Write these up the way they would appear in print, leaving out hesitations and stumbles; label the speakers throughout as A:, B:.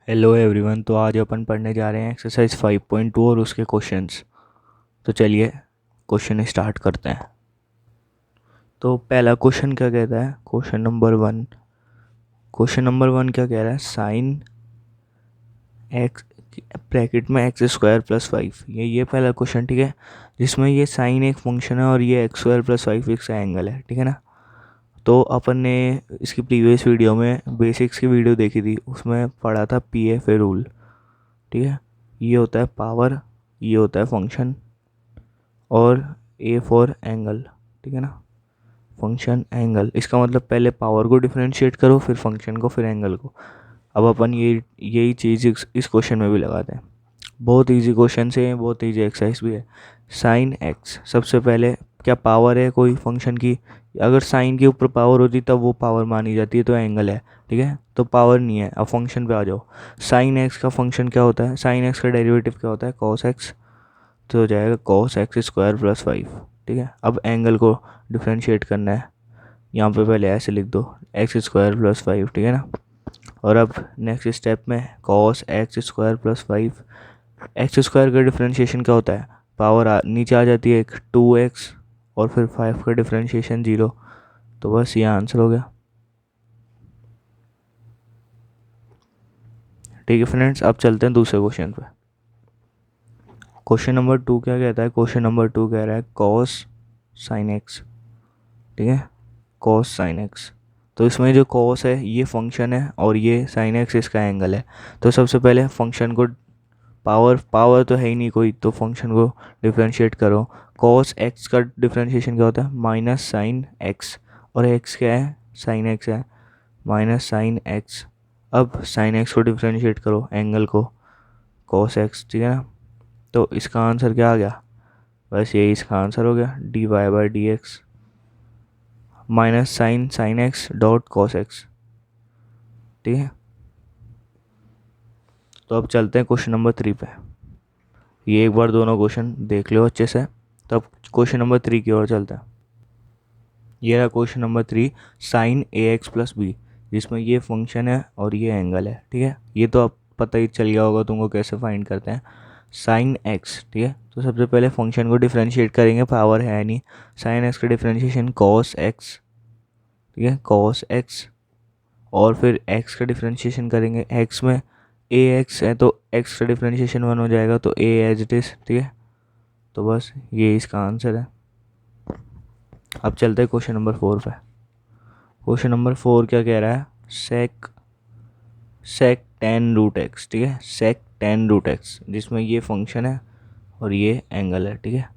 A: Hello everyone. तो आज अपन पढ़ने जा रहे हैं एक्सरसाइज 5.2 और उसके क्वेश्चंस। तो चलिए क्वेश्चन स्टार्ट करते हैं। तो पहला क्वेश्चन क्या कहता है? क्वेश्चन नंबर वन क्या कह रहा है? साइन एक्स ब्रैकेट में एक्स स्क्वायर प्लस 5। ये पहला क्वेश्चन, ठीक है, जिसमें ये साइन एक फंक्शन है और ये एक्स स्क्वायर प्लस 5 एक एंगल है, ठीक है ना। तो अपन ने इसकी प्रीवियस वीडियो में बेसिक्स की वीडियो देखी थी, उसमें पढ़ा था पी एफ ए रूल, ठीक है। ये होता है पावर, ये होता है फंक्शन, और ए फॉर एंगल, ठीक है ना। फंक्शन एंगल, इसका मतलब पहले पावर को डिफरेंशिएट करो, फिर फंक्शन को, फिर एंगल को। अब अपन यही चीज़ इस क्वेश्चन में भी लगाते हैं। बहुत इजी क्वेश्चन से, बहुत इजी एक्सरसाइज भी है। साइन एक्स, सबसे पहले क्या पावर है कोई फंक्शन की? अगर साइन के ऊपर पावर होती तब वो पावर मानी जाती है, तो एंगल है, ठीक है। तो पावर नहीं है। अब फंक्शन पे आ जाओ। साइन एक्स का फंक्शन क्या होता है? साइन एक्स का डेरिवेटिव क्या होता है? Cos x. तो हो जाएगा कॉस एक्स स्क्वायर प्लस 5, ठीक है। अब एंगल को डिफ्रेंशिएट करना है, यहाँ पे पहले ऐसे लिख दो, एक्स स्क्वायर प्लस 5, ठीक है ना। और अब नेक्स्ट स्टेप में cos x square plus 5। X square का डिफरेंशिएशन क्या होता है? पावर नीचे आ जाती है एक 2x, और फिर 5 का डिफरेंशिएशन 0। तो बस ये आंसर हो गया, ठीक है फ्रेंड्स। अब चलते हैं दूसरे क्वेश्चन पे। क्वेश्चन नंबर 2 क्या कहता है? क्वेश्चन नंबर 2 कह रहा है कॉस साइन एक्स, ठीक है, कॉस साइन एक्स। तो इसमें जो कॉस है ये फंक्शन है, और ये साइन एक्स इसका एंगल है। तो सबसे पहले फंक्शन को, पावर पावर तो है ही नहीं कोई, तो फंक्शन को डिफरेंशिएट करो। कॉस एक्स का डिफरेंशिएशन क्या होता है? माइनस साइन एक्स, और एक्स क्या है? साइन एक्स है, माइनस साइन एक्स। अब साइन एक्स को डिफरेंशिएट करो, एंगल को, कॉस एक्स, ठीक है ना। तो इसका आंसर क्या आ गया? बस यही इसका आंसर हो गया, D Y by D X minus sine sine X dot cos X, ठीक है। तो अब चलते हैं क्वेश्चन नंबर 3 पे। ये एक बार दोनों क्वेश्चन देख लो अच्छे से, तब क्वेश्चन नंबर 3 की ओर चलते हैं। ये रहा क्वेश्चन नंबर 3, साइन ए एक्स प्लस बी, जिसमें ये फंक्शन है और ये एंगल है, ठीक है। ये तो अब पता ही चल गया होगा तुमको कैसे फाइंड करते हैं। साइन एक्स, ठीक है, तो सबसे पहले फंक्शन को डिफरेंशिएट करेंगे, पावर है नहीं। साइन एक्स का डिफरेंशिएशन कॉस एक्स, ठीक है, कॉस एक्स। और फिर एक्स का डिफरेंशिएशन करेंगे, एक्स में ए एक्स है तो एक्स का डिफरेंशिएशन 1 हो जाएगा, तो ए एज इट इज़, ठीक है। तो बस ये इसका आंसर है। अब चलते हैं क्वेश्चन नंबर 4 पे। क्वेश्चन नंबर 4 क्या कह रहा है? सेक सेक टेन रूट एक्स, ठीक है, सेक टेन रूट एक्स, जिसमें ये फंक्शन है और ये एंगल है, ठीक है।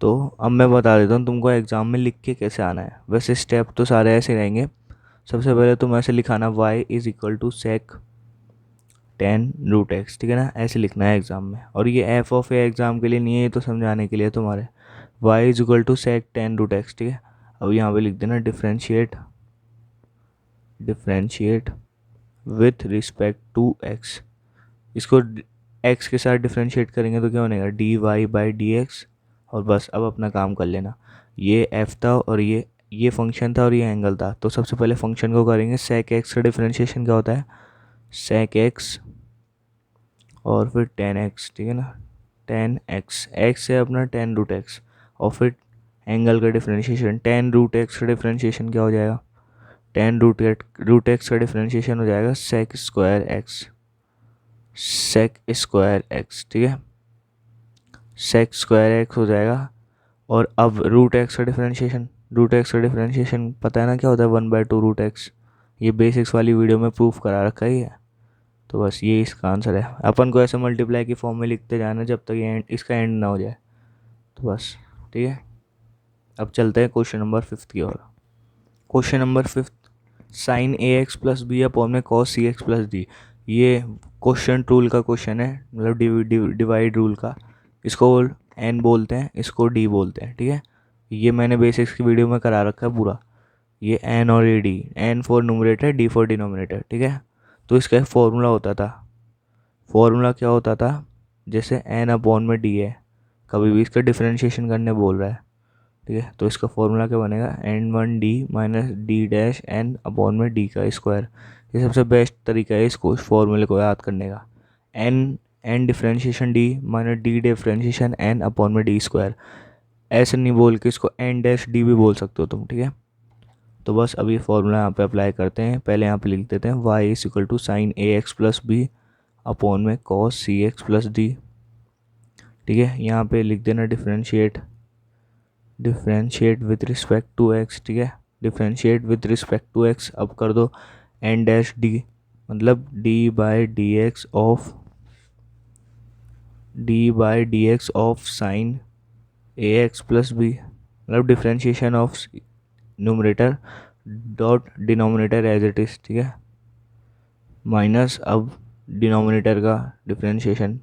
A: तो अब मैं बता देता हूँ तुमको एग्जाम में लिख के कैसे आना है। वैसे स्टेप तो सारे ऐसे रहेंगे। सबसे पहले तुम ऐसे लिखाना, y is equal to sec tan root X, ठीक है ना, ऐसे लिखना है एग्जाम में। और ये एफ ऑफ ए एग्जाम के लिए नहीं है, ये तो समझाने के लिए तुम्हारे। y is equal to sec tan root X, ठीक है। अब यहाँ पे लिख देना differentiate, differentiate with respect to X. इसको एक्स के साथ डिफरेंशिएट करेंगे तो क्या बनेगा? D Y by D X. और बस अब अपना काम कर लेना। ये एफ था और ये फंक्शन था और ये एंगल था। तो सबसे पहले फंक्शन को करेंगे, सेक एक्स का डिफरेंशिएशन क्या होता है? सेक एक्स, और फिर टेन एक्स, ठीक है ना, टेन एक्स, एक्स है अपना टेन रूट एक्स। और फिर एंगल का डिफरेंशिएशन, टेन रूट एक्स का डिफरेंशिएशन क्या हो जाएगा? टेन रूट एक्स का डिफरेंशिएशन हो जाएगा sec square X, sec square X, ठीक है, सेक स्क्वायर एक्स हो जाएगा। और अब रूट एक्स का डिफरेंशिएशन, रूट एक्स का डिफरेंशिएशन पता है ना क्या होता है? 1/2 रूट एक्स। ये बेसिक्स वाली वीडियो में प्रूफ करा रखा ही है। तो बस ये इसका आंसर है। अपन को ऐसे मल्टीप्लाई की फॉर्म में लिखते जाना जब तक ये इसका एंड ना हो जाए। तो बस, ठीक है। अब चलते हैं क्वेश्चन नंबर 5 की ओर। क्वेश्चन नंबर 5, साइन ए एक्स प्लस बी अपॉन में कॉस सी एक्स प्लस डी। ये क्वेश्चन रूल का क्वेश्चन है, मतलब डिवाइड रूल का। इसको एन बोलते हैं, इसको डी बोलते हैं, ठीक है। ये मैंने बेसिक्स की वीडियो में करा रखा है पूरा। ये एन और ये D, N for numerator, D for denominator, ठीक है। तो इसका एक फॉर्मूला होता था। फॉर्मूला क्या होता था? जैसे एन अपॉन में डी है, कभी भी इसका डिफरेंशिएशन करने बोल रहा है, ठीक है, तो इसका फॉर्मूला क्या बनेगा? N one d minus d dash n upon में डी का स्क्वायर। ये सबसे बेस्ट तरीका है इसको, इस फॉर्मूले को याद करने का। N differentiation d minus d differentiation n upon में डी स्क्वायर। ऐसे नहीं बोल के इसको एन डैश डी भी बोल सकते हो तुम, ठीक है। तो बस अभी फॉर्मूला यहाँ पे अप्लाई करते हैं। पहले यहाँ पे लिख देते हैं Y is equal to sine A x plus B upon में कॉस सी एक्स प्लस डी, ठीक है। यहाँ पे लिख देना differentiate with respect to x, ठीक है। Differentiate with respect to X. अब कर दो एन डैश डी, मतलब D by D X of sine A x plus B, मतलब differentiation of numerator dot denominator as it is, ठीक है, minus अब डिनोमिनेटर का डिफ्रेंशिएशन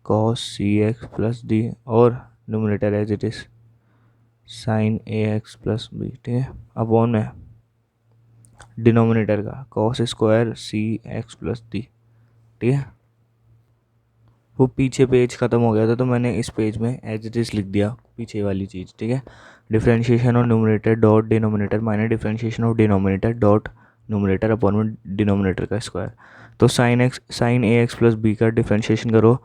A: कॉस सी एक्स प्लस डी और numerator as it is sine A x plus b, ठीक है, upon में denominator का cos square c x plus D, ठीक है। वो पीछे पेज ख़त्म हो गया था तो मैंने इस पेज में एज इट इज़ लिख दिया पीछे वाली चीज़, ठीक है। Differentiation of numerator dot denominator minus differentiation of denominator dot numerator upon में डिनोमिनेटर का स्क्वायर। तो साइन ए एक्स प्लस बी का डिफरेंशिएशन करो,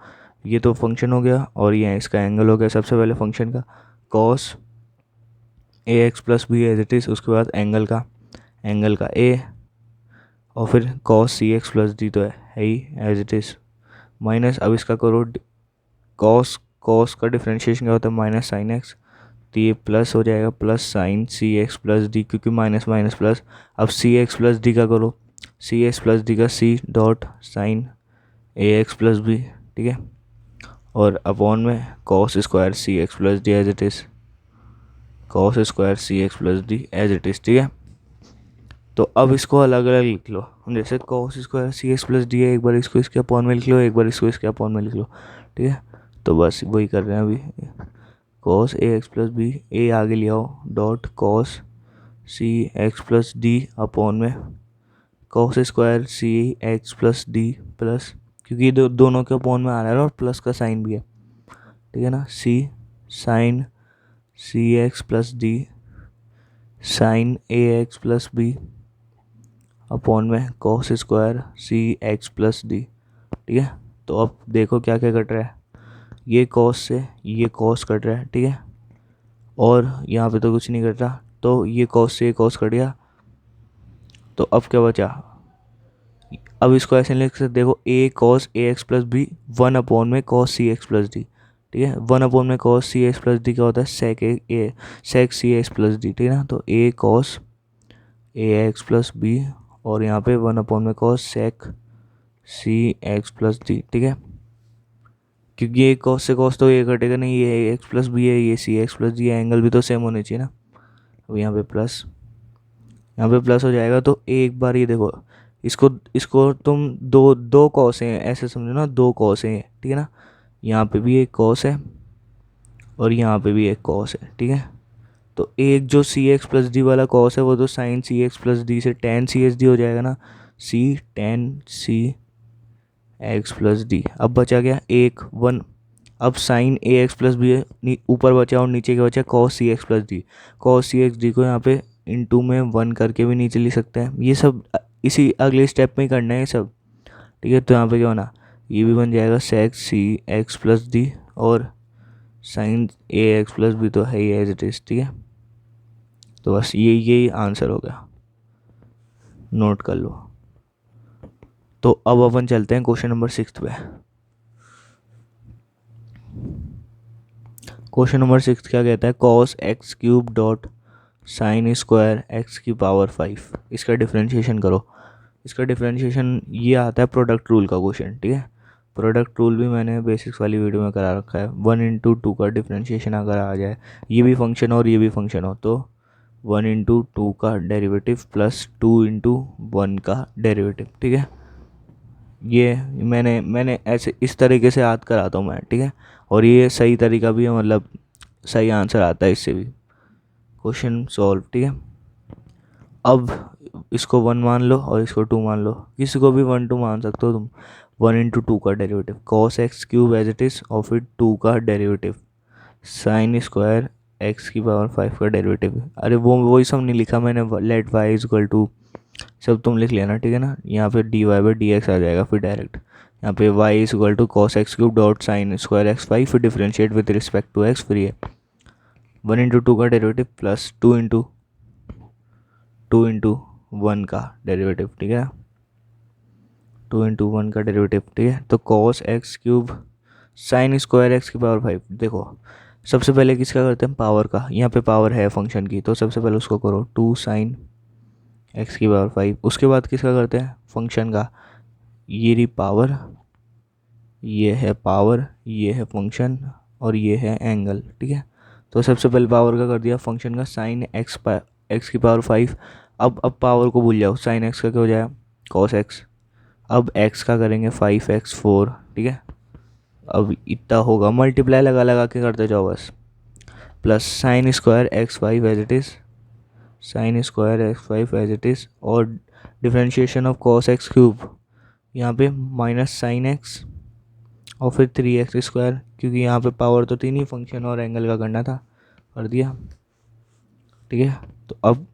A: ये तो फंक्शन हो गया और ये इसका एंगल हो गया। सबसे पहले फंक्शन का cos a x plus b as it is, उसके बाद एंगल का ए, और फिर कॉस सी एक्स प्लस डी तो है ही एज इट इज़, माइनस अब इसका करो कॉस का डिफरेंशिएशन क्या होता है माइनस साइन एक्स, तो ये प्लस हो जाएगा प्लस साइन सी एक्स प्लस डी, क्योंकि माइनस माइनस प्लस। अब सी एक्स प्लस डी का करो सी एक्स प्लस डी का सी डॉट साइन ए एक्स प्लस बी, ठीक है, और अपॉन में cos square c x plus d as it is, cos square c x plus d as it is, ठीक है। तो अब इसको अलग अलग लिख लो, जैसे cos square c x plus D है, एक बार इसको इसके अपॉन में लिख लो, एक बार इसको इसके अपॉन में लिख लो, ठीक है। तो बस वही कर रहे हैं अभी, cos a x plus B, ए आगे ले आओ, डॉट कॉस सी एक्स प्लस डी अपॉन में cos square c x plus D plus, क्योंकि दोनों के अपॉन में आ रहा है और प्लस का साइन भी है, ठीक है ना, सी साइन सी एक्स प्लस डी साइन ए एक्स प्लस बी अपॉन में cos square c x plus D, ठीक है। तो अब देखो क्या क्या कट रहा है, ये कॉस से ये कॉस कट रहा है, ठीक है, और यहाँ पे तो कुछ नहीं कट रहा, तो ये कॉस से ये कॉस कट गया। तो अब क्या बचा, अब इसको ऐसे लिख सकते, देखो ए cos a x plus B 1 upon में कॉस सी एक्स प्लस डी, ठीक है। 1 अपॉन में कॉस सी एक्स प्लस डी क्या होता है सेक सी एक्स प्लस डी, ठीक है ना। तो ए cos a x plus B और यहाँ पे 1 अपॉन में कॉस सेक सी एक्स प्लस डी, ठीक है, क्योंकि ये कॉस से कॉस तो ये कटेगा नहीं, ये एक्स प्लस बी है, ये सी एक्स प्लस डी है, एंगल भी तो सेम होने चाहिए ना। अब यहाँ पे प्लस हो जाएगा। तो एक बार ये देखो, इसको तुम दो कॉस हैं ऐसे समझो ना, दो कॉस हैं, ठीक है ना, यहाँ पे भी एक कॉस है और यहाँ पे भी एक कॉस है, ठीक है। तो एक जो सी एक्स प्लस डी वाला कॉस है वो तो साइन सी एक्स प्लस डी से टेन सी एच डी हो जाएगा ना, सी टेन सी एक्स प्लस डी। अब बचा गया एक 1, अब साइन ए एक्स प्लस बी है ऊपर बचा और नीचे क्या बचा कॉस सी एक्स प्लस डी। कॉस सी एक्स डी को यहाँ पे इनटू में 1 करके भी नीचे लिख सकते हैं। ये सब इसी अगले स्टेप में ही करना है ये सब, ठीक है। तो यहाँ पे क्या होना, ये भी बन जाएगा सेक सी एक्स प्लस डी और साइन ए एक्स प्लस बी तो है ही एज इट इज़, ठीक है। तो बस यही आंसर हो गया, नोट कर लो। तो अब अपन चलते हैं क्वेश्चन नंबर 6 पे। क्वेश्चन नंबर 6 क्या कहता है, cos x cube dot sine square x की पावर 5, इसका डिफरेंशिएशन करो। इसका डिफरेंशिएशन ये आता है प्रोडक्ट रूल का क्वेश्चन, ठीक है। प्रोडक्ट रूल भी मैंने बेसिक्स वाली वीडियो में करा रखा है। 1/2 का डिफरेंशिएशन अगर आ जाए, ये भी फंक्शन और ये भी फंक्शन हो, तो 1/2 का डेरिवेटिव प्लस 2/1 का डेरिवेटिव, ठीक है। ये मैंने ऐसे इस तरीके से याद कराता हूँ मैं, ठीक है, और ये सही तरीका भी है, मतलब सही आंसर आता है इससे भी क्वेश्चन सॉल्व, ठीक है। अब इसको 1 मान लो और इसको 2 मान लो, किसी को भी 1 2 मान सकते हो तुम। 1/2 का derivative cos x cube as it is और फिर 2 का डेरिवेटिव साइन स्क्वायर एक्स की पावर 5 का डेरिवेटिव। अरे वो वही सब नहीं लिखा मैंने, let Y is equal to सब तुम लिख लेना, ठीक है ना। यहाँ पे D Y by D X आ जाएगा फिर डायरेक्ट। यहाँ पे Y is equal to cos x cube dot sine square X Y, फिर differentiate with respect to X, फिर ये 1 × 2 का डेरिवेटिव प्लस 2 × 1 का डेरिवेटिव, ठीक है। 2 × 1 का डेरिवेटिव, ठीक है। तो cos x cube sign square x की पावर 5। देखो सबसे पहले किसका करते हैं, पावर का। यहाँ पे पावर है फंक्शन की, तो सबसे पहले उसको करो 2 साइन एक्स की पावर 5। उसके बाद किसका करते हैं, फंक्शन का। ये रही पावर, ये है पावर, ये है फंक्शन, और ये है एंगल, ठीक है। तो सबसे पहले पावर का कर दिया, फंक्शन का साइन एक्स की पावर 5। अब पावर को भूल जाओ, साइन एक्स का क्या हो जाएगा, कॉस एक्स। अब एक्स का करेंगे 5x4, ठीक है। अब इतना होगा, मल्टीप्लाई लगा लगा के करते जाओ बस। Plus sine square X 5 as it is, sine square X 5 as it is, और differentiation of cos x cube, यहाँ पे माइनस साइन एक्स, और फिर 3x², क्योंकि यहाँ पे पावर तो तीन ही, फंक्शन और एंगल का करना था, कर दिया, ठीक है। तो अब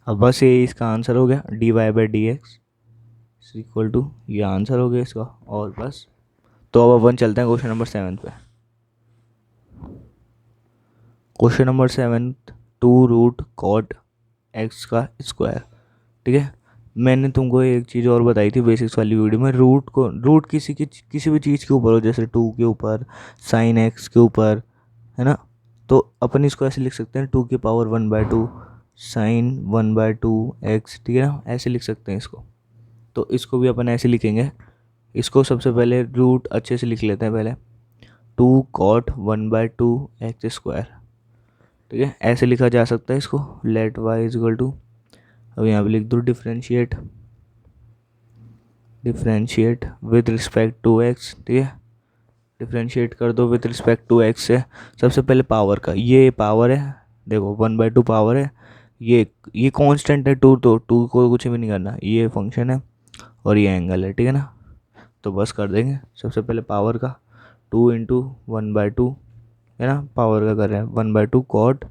A: बस ये इसका आंसर हो गया, D Y by D x equal to, ये आंसर हो गया इसका, और बस। तो अब अपन चलते हैं क्वेश्चन नंबर 7 पे। क्वेश्चन नंबर 7, 2√cot x का स्क्वायर, ठीक है। मैंने तुमको एक चीज़ और बताई थी बेसिक्स वाली वीडियो में, रूट किसी भी चीज़ के ऊपर हो, जैसे 2 के ऊपर, साइन एक्स के ऊपर, है ना। तो अपन इसको ऐसे लिख सकते हैं, 2⁻1/2 साइन 1/2 एक्स, ठीक है ना, ऐसे लिख सकते हैं इसको। तो इसको भी अपन ऐसे लिखेंगे। इसको सबसे पहले रूट अच्छे से लिख लेते हैं पहले, 2cot 1/2 एक्स स्क्वायर, ठीक है, ऐसे लिखा जा सकता है इसको। Let y is equal to, अब यहाँ पे लिख दो differentiate with respect to x, ठीक है। डिफरेंशिएट कर दो विद रिस्पेक्ट टू एक्स से। सबसे पहले पावर का, ये पावर है, देखो 1/2 पावर है, ये कांस्टेंट है 2, तो 2 को कुछ भी नहीं करना, ये फंक्शन है और ये एंगल है, ठीक है ना। तो बस कर देंगे सबसे पहले पावर का, 2 × 1/2, है ना, पावर का कर रहे हैं 1/2 कॉट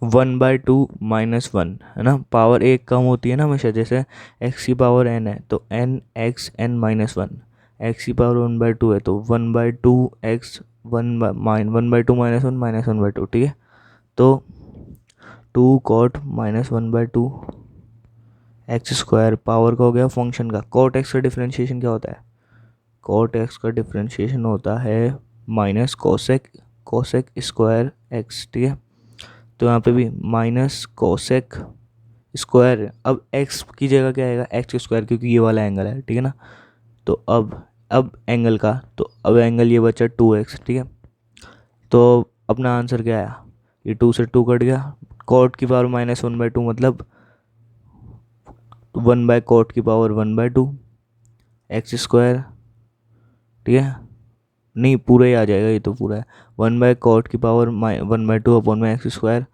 A: 1/2 -1, है ना। पावर एक कम होती है ना हमेशा, जैसे x की पावर n है तो n x n -1, x की पावर 1/2 है तो 1/2 x 1/2 -1 ठीक है। तो 2cot -1/2 एक्स स्क्वायर, पावर का हो गया फंक्शन का। cot x का डिफरेंशिएशन क्या होता है, cot x का डिफरेंशिएशन होता है माइनस कोसेक स्क्वायर एक्स, ठीक है। तो यहाँ पे भी माइनस कोसेक स्क्वायर, अब x की जगह क्या आएगा, एक्स स्क्वायर, क्योंकि ये वाला एंगल है, ठीक है ना। तो अब एंगल का, तो अब एंगल ये बचा 2x, ठीक है। तो अपना आंसर क्या आया, ये 2 से 2 कट गया, cot की पावर -1/2 मतलब 1/cot की पावर 1/2 एक्स स्क्वायर, ठीक है। नहीं पूरा ही आ जाएगा, ये तो पूरा है, 1/cot की पावर 1/2 अपॉन में x square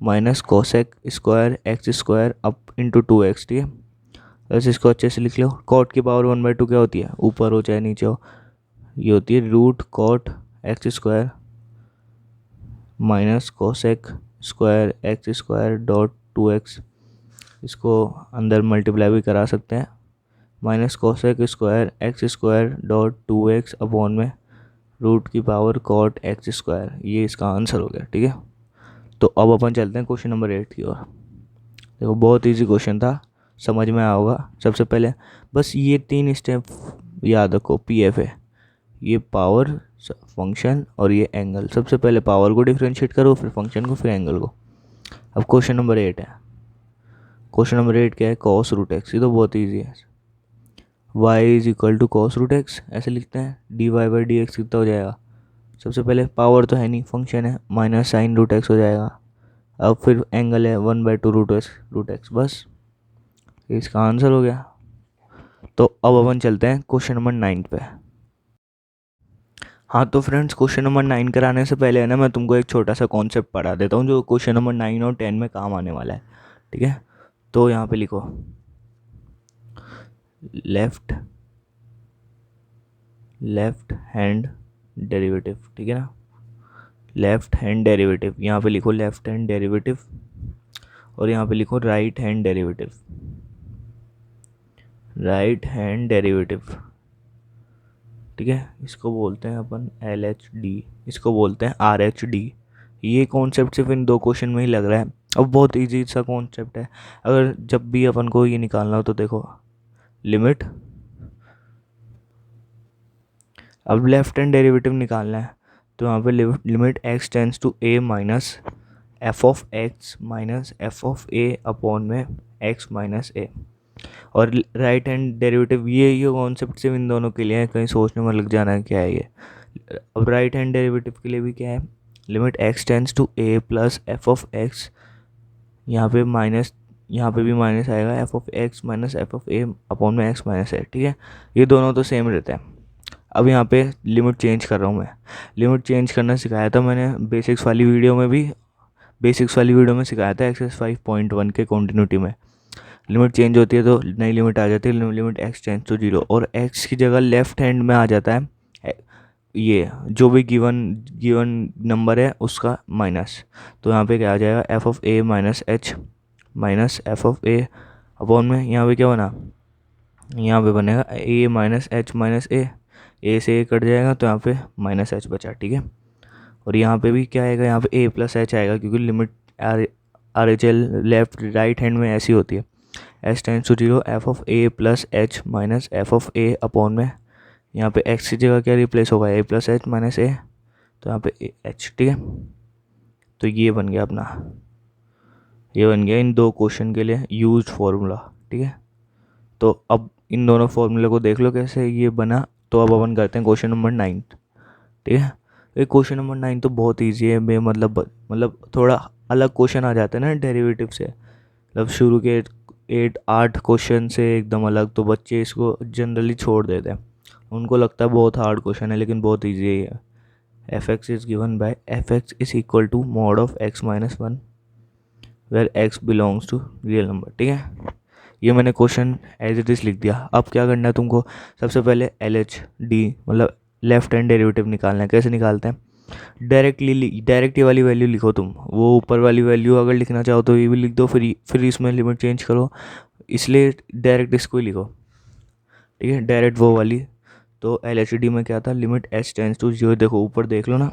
A: minus cosec square x square up into 2x, ठीक है। बस इसको अच्छे से लिख लो। कॉट की पावर 1/2 क्या होती है, ऊपर हो चाहे नीचे हो, ये होती है √cot x square minus cosec square x square dot 2x। इसको अंदर मल्टीप्लाई भी करा सकते हैं, minus cosec square x square dot 2x upon में रूट की पावर कॉट एक्स स्क्वायर। ये इसका आंसर हो गया, ठीक है। तो अब अपन चलते हैं क्वेश्चन नंबर 8 की ओर। देखो बहुत इजी क्वेश्चन था, समझ में आया होगा। सबसे पहले बस ये 3 स्टेप याद रखो, PF है, ये पावर, फंक्शन और ये एंगल। सबसे पहले पावर को डिफरेंशिएट करो, फिर फंक्शन को, फिर एंगल को। अब क्वेश्चन नंबर 8 है। क्वेश्चन नंबर 8 क्या है, cos √x। ये तो बहुत ईजी है, y is equal to cos √x, ऐसे लिखते हैं। dy बाई डी एक्स कितना हो जाएगा, सबसे पहले पावर तो है नहीं, फंक्शन है, माइनस साइन √x हो जाएगा। अब फिर एंगल है 1/2 √x, बस इसका आंसर हो गया। तो अब अपन चलते हैं क्वेश्चन नंबर 9 पे। हाँ तो फ्रेंड्स, क्वेश्चन नंबर 9 कराने से पहले है ना, मैं तुमको एक छोटा सा कॉन्सेप्ट पढ़ा देता हूँ जो क्वेश्चन नंबर 9 और 10 में काम आने वाला है, ठीक है। तो यहाँ पे लिखो लेफ्ट हैंड डेरिवेटिव, ठीक है ना, लेफ्ट हैंड डेरिवेटिव। यहाँ पे लिखो लेफ्ट हैंड डेरिवेटिव और यहाँ पे लिखो right hand derivative, right hand derivative, ठीक है। इसको बोलते हैं अपन LHD, इसको बोलते हैं RHD। ये कॉन्सेप्ट सिर्फ इन 2 क्वेश्चन में ही लग रहा है। अब बहुत इजी सा कॉन्सेप्ट है। अगर जब भी अपन को ये निकालना हो तो देखो लिमिट, अब लेफ्ट हैंड डेरिवेटिव निकालना है तो यहाँ पे limit x tends to a minus F of x minus F of A upon में x माइनस ए। और राइट हैंड डेरिवेटिव ये कॉन्सेप्ट सिर्फ इन दोनों के लिए है, कहीं सोचने में लग जाना है क्या है ये। अब राइट हैंड डेरिवेटिव के लिए भी क्या है, limit x tends to a plus f of x, यहाँ पे माइनस, यहाँ पे भी माइनस आएगा, f of x minus F of A upon में x माइनस ए, ठीक है। ये दोनों तो सेम रहते हैं। अब यहाँ पे लिमिट चेंज कर रहा हूँ मैं, लिमिट चेंज करना सिखाया था मैंने बेसिक्स वाली वीडियो में भी, बेसिक्स वाली वीडियो में सिखाया था एक्सरसाइज 5.1 के कॉन्टिन्यूटी में। लिमिट चेंज होती है तो नई लिमिट आ जाती है, लिमिट x टेंस टू 0, और x की जगह लेफ्ट हैंड में आ जाता है ये जो भी गिवन नंबर है उसका माइनस। तो यहाँ पे क्या आ जाएगा, F of a minus H minus F of A upon में, यहाँ पे क्या बना, यहाँ पे बनेगा ए माइनस एच माइनस ए से ए कट जाएगा तो यहाँ पे माइनस एच बचा, ठीक है। और यहाँ पे भी क्या आएगा, यहाँ पे ए प्लस एच आएगा क्योंकि limit R H L left right hand में ऐसी होती है। H tends to 0 f of A plus H minus F of A upon में, यहाँ पे एक्स की जगह क्या रिप्लेस होगा, a plus H minus a, तो यहाँ पे एच, ठीक है। तो ये बन गया अपना, ये बन गया इन 2 क्वेश्चन के लिए यूज्ड फार्मूला, ठीक है। तो अब इन दोनों फार्मूले को देख लो कैसे ये बना। तो अब अपन करते हैं क्वेश्चन नंबर 9, ठीक है। ये क्वेश्चन नंबर 9 तो बहुत ईजी है, मतलब थोड़ा अलग क्वेश्चन आ जाते हैं ना डेरिवेटिव से, मतलब शुरू के 8 क्वेश्चन से एकदम अलग, तो बच्चे इसको जनरली छोड़ देते हैं, उनको लगता है बहुत हार्ड क्वेश्चन है, लेकिन बहुत ईजी है। F x is given by f x is equal to mod of x minus 1 where x belongs to real number, ठीक है। ये मैंने क्वेश्चन एज इट इज़ लिख दिया। अब क्या करना है तुमको, सबसे पहले LHD मतलब लेफ्ट हैंड डेरिवेटिव निकालना है। कैसे निकालते हैं, डायरेक्ट ये वाली वैल्यू लिखो तुम, वो ऊपर वाली वैल्यू अगर लिखना चाहो तो ये भी लिख दो, फिर इसमें लिमिट चेंज करो, इसलिए डायरेक्ट इसको ही लिखो, ठीक है, डायरेक्ट वो वाली। तो LHD में क्या था, लिमिट h टेंस टू 0, देखो ऊपर देख लो ना,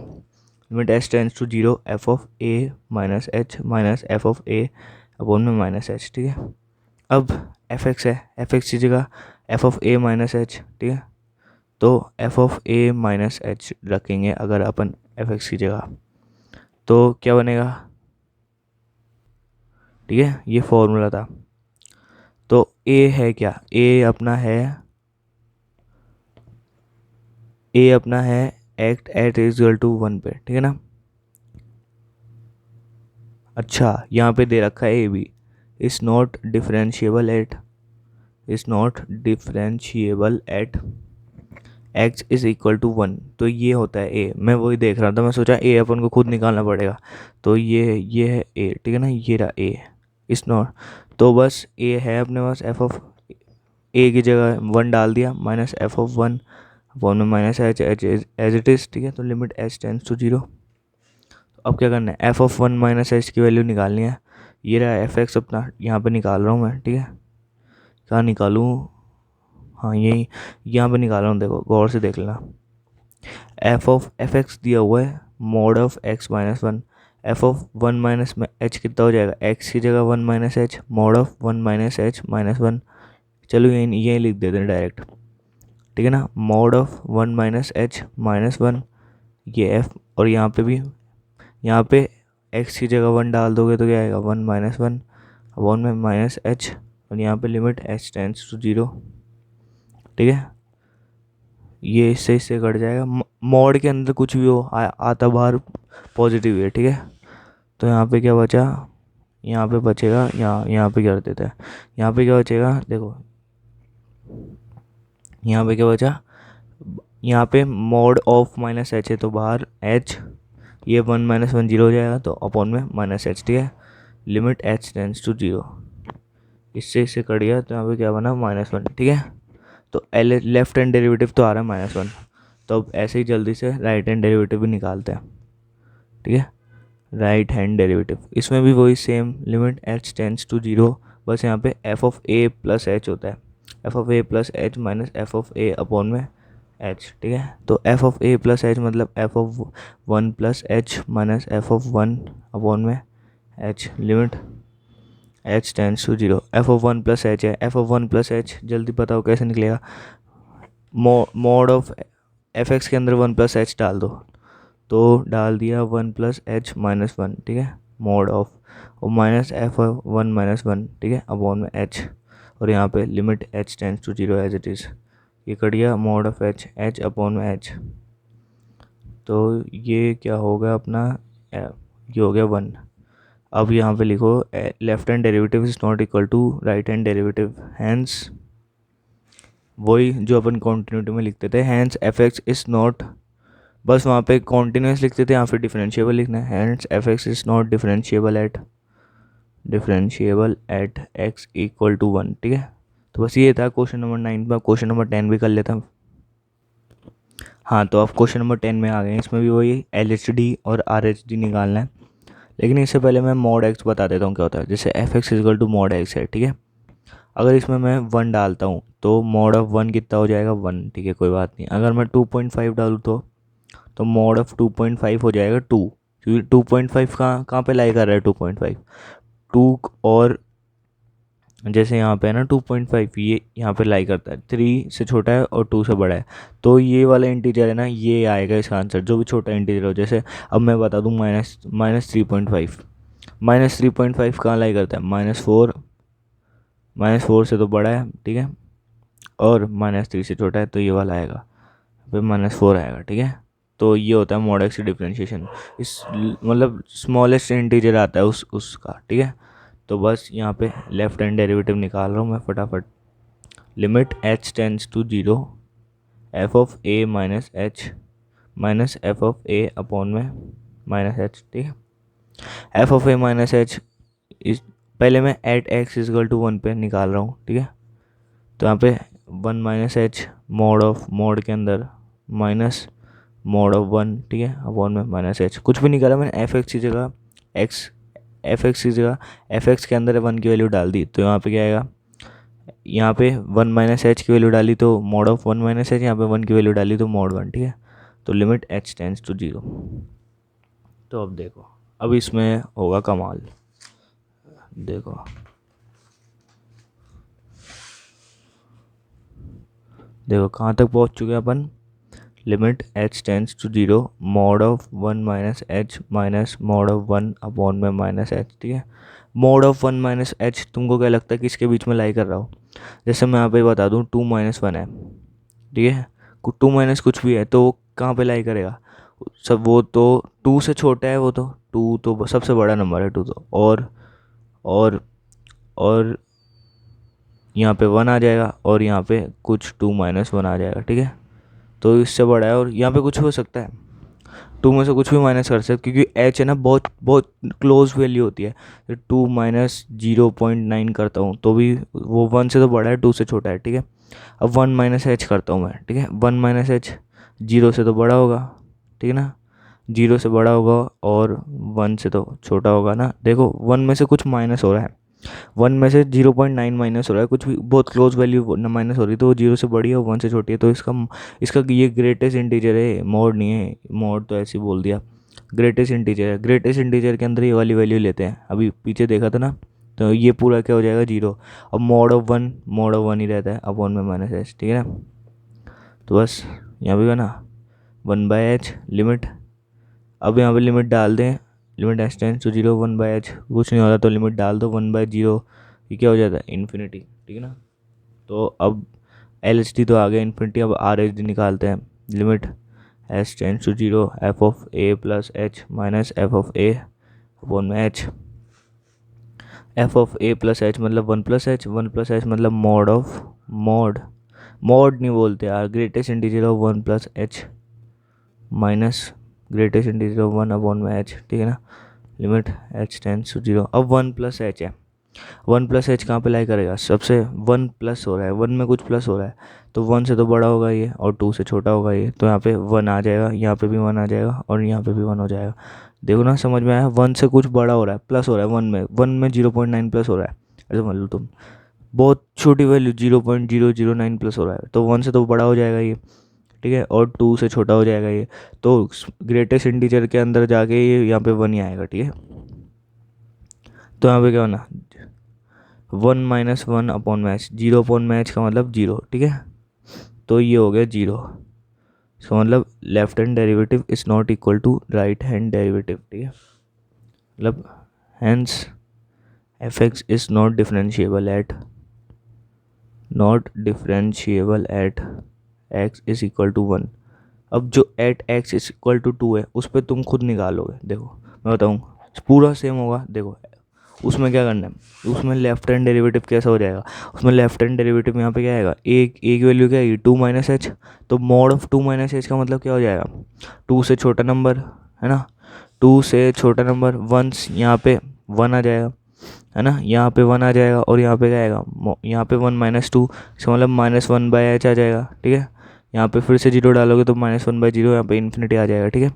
A: limit h tends to 0 f of a minus H minus F of A upon में माइनस एच, ठीक है। अब एफ एक्स है, एफ एक्स की जगह f of a minus H, ठीक है। तो f of a minus h रखेंगे अगर अपन एफ एक्स की जगह, तो क्या बनेगा, ठीक है। ये फॉर्मूला था। तो ए है क्या, ए अपना है एक्ट एट इक्वल टू 1 पे, ठीक है ना। अच्छा यहाँ पे दे रखा है a b is not differentiable at x is equal to 1, तो ये होता है ए। मैं वही देख रहा था, मैं सोचा ए अपन को खुद निकालना पड़ेगा, तो ये है ए, ठीक है ना, ये रहा ए इज़ नॉट। तो बस ए है अपने पास, एफ ऑफ ए की जगह 1 डाल दिया माइनस एफ ऑफ 1 अपॉन में minus h as it is, ठीक है। तो लिमिट एच टेंस टू 0। अब क्या करना है, एफ ऑफ 1 माइनस एच की वैल्यू निकालनी है। ये रहा एफ एक्स अपना, यहाँ पे निकाल रहा हूँ मैं, ठीक है। कहाँ निकालूँ, हाँ यही यहाँ पे निकाल रहा हूँ, देखो गौर से देख लेना। एफ एक्स दिया हुआ है mod of x minus 1, F of 1 minus H कितना हो जाएगा, एक्स की जगह 1 minus h mod of 1 minus H minus 1। चलो यही लिख देते हैं डायरेक्ट, ठीक है ना, mod of 1 minus H minus 1, ये एफ। और यहाँ पे एक्स की जगह 1 डाल दोगे तो क्या आएगा, 1 माइनस 1 अपॉन में माइनस एच, और यहाँ पे लिमिट एच टेंस टू 0, ठीक है। ये इससे कट जाएगा, मॉड के अंदर कुछ भी हो आता बाहर पॉजिटिव है, ठीक है। तो यहाँ पे क्या बचा, यहाँ पे बचेगा, यहाँ पे कर देता है, यहाँ पे क्या बचेगा, देखो यहाँ पे क्या बचा, यहाँ पे मॉड ऑफ माइनस एच है तो बाहर एच, ये 1 माइनस 1 0 हो जाएगा तो अपॉन में माइनस एच, ठीक है। लिमिट एच टेंस टू 0, इससे कट गया तो यहाँ पे क्या बना, -1, ठीक है। तो लेफ्ट हैंड डेरिवेटिव तो आ रहा है -1, तो अब ऐसे ही जल्दी से राइट हैंड डेरिवेटिव भी निकालते हैं, ठीक है। राइट हैंड डेरिवेटिव, इसमें भी वही same limit h tends to zero, बस यहाँ पे f of a plus h होता है, f of a plus H minus f of a upon में h, ठीक है। तो f of a plus H मतलब f of one plus H minus f of one upon में h, limit h tends to zero. f of one plus h है, f of one plus h जल्दी बताओ कैसे निकलेगा, mod of F x के अंदर one plus H डाल दो, तो डाल दिया one plus H minus one, ठीक है, मॉड ऑफ और minus f one minus one, ठीक है, अपॉन में एच, और यहाँ पे limit H tends to zero as it is, ये कट गया mod of h, h upon में एच, तो ये क्या होगा अपना, ये हो गया वन। अब यहाँ पे लिखो left hand derivative is not equal to right hand derivative, hence वही जो अपन कॉन्टिन्यूटी में लिखते थे, hence f x is not, बस वहाँ पे कॉन्टिन्यूस लिखते थे, यहाँ पे डिफरेंशिएबल लिखना है, hence f x is not differentiable at x equal to one, ठीक है। तो बस ये था क्वेश्चन नंबर 9 में। क्वेश्चन नंबर 10 भी कर लेता हूँ। हाँ, तो अब क्वेश्चन नंबर 10 में आ गए, इसमें भी वही एल एच डी और आर एच डी निकालना है, लेकिन इससे पहले मैं मॉड एक्स बता देता हूँ क्या होता है। जैसे f x equal to mod x है, ठीक है, अगर इसमें मैं वन डालता हूँ तो मॉड ऑफ वन कितना हो जाएगा, वन, ठीक है, कोई बात नहीं। अगर मैं 2.5 डालूँ तो मॉड ऑफ 2.5 हो जाएगा 2, क्योंकि 2.5 कहाँ पे लाई कर रहा है, 2.5 2, और जैसे यहाँ पे है ना 2.5, ये यहाँ पे लाई करता है, 3 से छोटा है और 2 से बड़ा है, तो ये वाला इंटीजर है ना, ये आएगा इसका आंसर, जो भी छोटा इंटीजर हो। जैसे अब मैं बता दूँ -3.5, -3.5 कहाँ लाई करता है, -4 से तो बड़ा है, ठीक है, और -3 से छोटा है, तो ये वाला आएगा, फिर -4 आएगा, ठीक है। तो ये होता है मॉड एक्स डिफरेंशिएशन, इस मतलब स्मॉलेस्ट इंटीजर आता है उसका, ठीक है। तो बस यहाँ पे लेफ्ट हैंड डेरिवेटिव निकाल रहा हूँ मैं फटाफट, limit h tends to zero F of a minus H minus F of a upon में माइनस एच, ठीक है। F of a minus h इस पहले मैं at x equal to one पे निकाल रहा हूँ, ठीक है। तो यहाँ पे one minus h mod of mod के अंदर माइनस मॉड ऑफ वन, ठीक है, अपॉन में माइनस एच, कुछ भी निकाला मैंने, एफ एक्स की जगह एफ एक्स के अंदर वन की वैल्यू डाल दी, तो यहाँ पे क्या आएगा, यहाँ पे वन माइनस एच की वैल्यू डाली तो mod of one minus H, यहाँ पे वन की वैल्यू डाली तो मॉड वन, ठीक है। तो limit H tends to zero. तो अब देखो, अब इसमें होगा कमाल, देखो कहाँ तक पहुँच चुके हैं अपन, limit H tends to zero mod of one minus H minus mod of one upon में माइनस एच, ठीक है। Mod of one minus H तुमको क्या लगता है कि इसके बीच में लाई कर रहा हो, जैसे मैं यहाँ पे बता दूँ 2-1 है, ठीक है, 2 कुछ भी है तो वो कहाँ पे लाई करेगा, सब वो तो 2 से छोटा है, वो तो 2 तो सबसे बड़ा नंबर है 2 तो, और और यहाँ पे 1 आ जाएगा, और यहाँ पे कुछ 2-1 आ जाएगा, ठीक है। तो इससे बड़ा है, और यहाँ पे कुछ हो सकता है, 2 में से कुछ भी माइनस कर सकते, क्योंकि एच है ना बहुत बहुत क्लोज वैल्यू होती है, तो 2 माइनस 0.9 करता हूँ तो भी वो 1 से तो बड़ा है, 2 से छोटा है, ठीक है। अब 1 माइनस एच करता हूँ मैं, ठीक है, 1 माइनस एच 0 से तो बड़ा होगा, ठीक है ना, 0 से बड़ा होगा और 1 से तो छोटा होगा ना। देखो 1 में से कुछ माइनस हो रहा है, 1 में से 0.9 माइनस हो रहा है, कुछ भी बहुत क्लोज वैल्यू माइनस हो रही है, तो वो 0 से बड़ी है और 1 से छोटी है, तो इसका ये ग्रेटेस्ट इंटीजर है, मॉड नहीं है, मॉड तो ऐसे ही बोल दिया, ग्रेटेस्ट इंटीजर है। ग्रेटेस्ट इंटीजर के अंदर ये वाली वैल्यू लेते हैं, अभी पीछे देखा था ना, तो ये पूरा क्या हो जाएगा 0, अब मॉड ऑफ वन ही रहता है अपॉन में माइनस एच, ठीक है ना। तो बस यहाँ भी ना 1/h लिमिट, अब यहाँ पे लिमिट डाल दें, limit H tends to zero 1/h, कुछ नहीं होता तो लिमिट डाल दो 1/0, ये क्या हो जाता है इन्फिनिटी, ठीक है ना। तो अब एल एच डी तो आ गया इन्फिनिटी, अब आर एच डी निकालते हैं, limit H tends to zero F of A plus H minus F of A upon में H, F of A plus H मतलब 1+h, 1+h मतलब मॉड नहीं बोलते यार, greatest integer of 1+h minus greatest integer of 1 upon में h, ठीक है ना। Limit h tends to zero, अब 1+h है, वन प्लस एच कहाँ पे लाई करेगा, सबसे वन प्लस हो रहा है, वन में कुछ प्लस हो रहा है तो वन से तो बड़ा होगा ये और टू से छोटा होगा ये, तो यहाँ पे वन आ जाएगा, यहाँ पे भी वन आ जाएगा और यहाँ पे भी वन हो जाएगा। देखो ना, समझ में आया, वन से कुछ बड़ा हो रहा है, प्लस हो रहा है वन में 0.9 प्लस हो रहा है, ऐसे मान लो तुम, बहुत छोटी वैल्यू 0.009 प्लस हो रहा है, तो वन से तो बड़ा हो जाएगा ये, ठीक है, और टू से छोटा हो जाएगा ये, तो ग्रेटेस्ट इंटीजर के अंदर जाके ये यहाँ पे वन ही आएगा, ठीक है। तो यहाँ पे क्या होना, one minus one upon match, zero upon match का मतलब जीरो, ठीक है, तो ये हो गया जीरो। इसका मतलब left hand derivative is not equal to right hand derivative, ठीक है, मतलब hence f x is not differentiable at x is equal to one. अब जो at x is equal to two है उस पर तुम खुद निकालोगे, देखो मैं बताऊँ, पूरा सेम होगा। देखो उसमें क्या करना है, उसमें लेफ्ट हैंड डेरिवेटिव कैसा हो जाएगा, उसमें लेफ्ट हैंड डेरिवेटिव यहाँ पे क्या आएगा, एक वैल्यू क्या आएगी, टू माइनस एच, तो mod of two minus h का मतलब क्या हो जाएगा, टू से छोटा नंबर, है ना, टू से छोटा नंबर, वंस यहाँ पे वन आ जाएगा, है ना, यहाँ पे वन आ जाएगा और यहाँ पे क्या आएगा, यहाँ पे वन माइनस टू, इसका मतलब माइनस वन बाई एच आ जाएगा, ठीक है। यहाँ पे फिर से जीरो डालोगे तो माइनस वन बाई जीरो, यहाँ पे इन्फिनिटी आ जाएगा, ठीक है।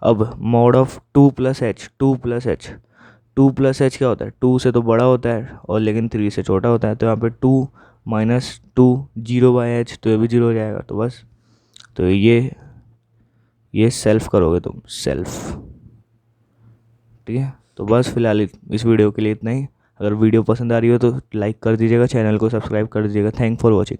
A: अब mod of two plus H, two plus H क्या होता है, टू से तो बड़ा होता है और लेकिन थ्री से छोटा होता है, तो यहाँ पे two minus two zero by h, तो ये भी जीरो हो जाएगा, तो बस, तो ये सेल्फ करोगे तुम, सेल्फ, ठीक है। तो बस फिलहाल इस वीडियो के लिए इतना ही। अगर वीडियो पसंद आ रही हो तो लाइक कर दीजिएगा, चैनल को सब्सक्राइब कर दीजिएगा। Thank for watching.